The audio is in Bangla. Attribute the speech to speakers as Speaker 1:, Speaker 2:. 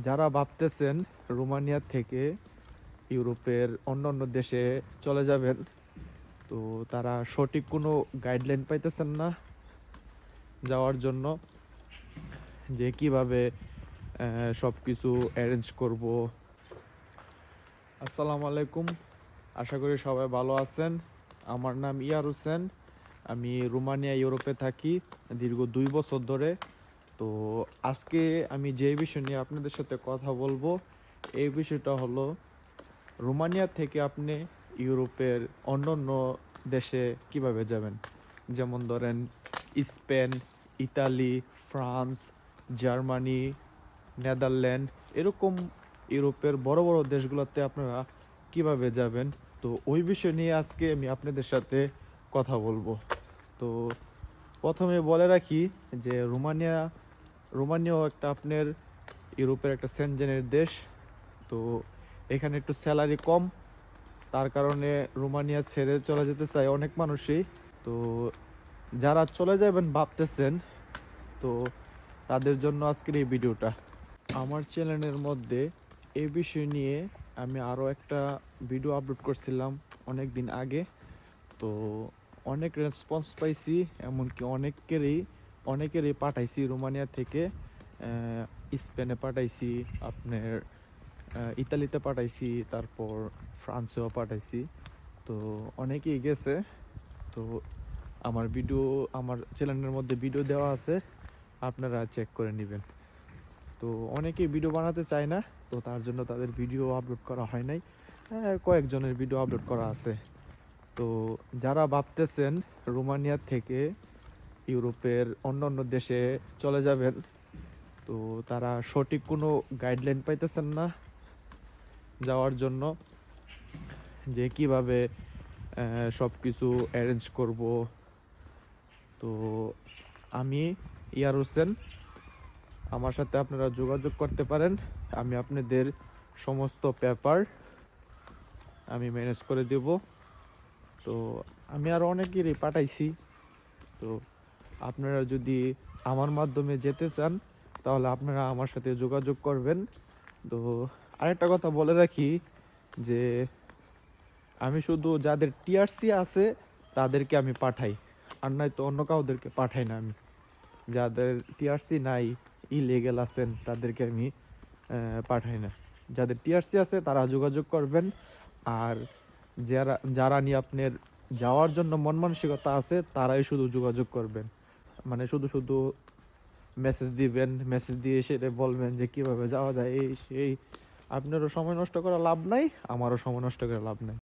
Speaker 1: যারা ভাবতেছেন রোমানিয়া থেকে ইউরোপের অন্যান্য দেশে চলে যাবেন, তো তারা সঠিক কোনো গাইডলাইন পাইতেছেন না যাওয়ার জন্য, যে কিভাবে সব কিছু অ্যারেঞ্জ করব। আসসালামু আলাইকুম, আশা করি সবাই ভালো আছেন। আমার নাম ইয়ার হোসেন। আমি রোমানিয়া ইউরোপে থাকি দীর্ঘ 2 বছর ধরে। তো আজকে আমি যে বিষয় নিয়ে আপনাদের সাথে কথা বলবো, এই বিষয়টা হলো রোমানিয়া থেকে আপনি ইউরোপের অন্যান্য দেশে কিভাবে যাবেন। যেমন ধরেন Spain, Italy, France, Germany, Netherland, এরকম ইউরোপের বড় বড় দেশগুলোতে আপনারা কিভাবে যাবেন। তো ওই বিষয় নিয়ে আজকে আমি আপনাদের সাথে কথা বলবো। তো প্রথমে বলে রাখি যে রোমানিয়াও একটা আপনার ইউরোপের একটা সেনজেনের দেশ। তো এখানে একটু স্যালারি কম, তার কারণে রোমানিয়া ছেড়ে চলে যেতে চায় অনেক মানুষই। তো যারা চলে যাবেন ভাবতেছেন, তো তাদের জন্য আজকের এই ভিডিওটা। আমার চ্যানেলের মধ্যে এই বিষয় নিয়ে আমি আরও একটা ভিডিও আপলোড করছিলাম অনেক দিন আগে। তো অনেক রেসপন্স পাইছি, এমনকি অনেকেরই পাঠাইছি রোমানিয়া থেকে। স্পেনে পাঠাইছি, আপনার ইতালিতে পাঠাইছি, তারপর ফ্রান্সেও পাঠাইছি। তো অনেকেই গেছে। তো আমার চ্যানেলের মধ্যে ভিডিও দেওয়া আছে, আপনারা চেক করে নেবেন। তো অনেকেই ভিডিও বানাতে চায় না, তো তার জন্য তাদের ভিডিও আপলোড করা হয় নাই। কয়েকজনের ভিডিও আপলোড করা আছে। তো যারা ভাবতেছেন রোমানিয়া থেকে ইউরোপের অন্যান্য দেশে চলে যাবেন, তো তারা সঠিক কোনো গাইডলাইন পাইতেছেন না যাওয়ার জন্য, যে কিভাবে সব কিছু অ্যারেঞ্জ করব। তো আমি ইয়ার হোসেন, আমার সাথে আপনারা যোগাযোগ করতে পারেন। আমি আপনাদের সমস্ত পেপার আমি ম্যানেজ করে দেব। তো আমি আরও অনেকেরই পাঠাইছি। তো আপনারা যদি আমার মাধ্যমে যেতে চান, তাহলে আপনারা আমার সাথে যোগাযোগ করবেন। তো আরেকটা কথা বলে রাখি যে আমি শুধু যাদের টিআরসি আছে তাদেরকে আমি পাঠাই, আর নয়তো অন্য কাউদেরকে পাঠাই না। আমি যাদের টিআরসি নাই, ইলিগেল আছেন, তাদেরকে আমি পাঠাই না। যাদের টিআরসি আছে তারা যোগাযোগ করবেন। আর যারা যারা নিয়ে আপনার যাওয়ার জন্য মন মানসিকতা আছে, তারাই শুধু যোগাযোগ করবেন। মানে শুধু শুধু মেসেজ দিবেন, মেসেজ দিয়ে সেটা বলবেন যে কিভাবে যাওয়া যায়, এই সেই। আপনারও সময় নষ্ট করা লাভ নাই, আমারও সময় নষ্ট করে লাভ নাই।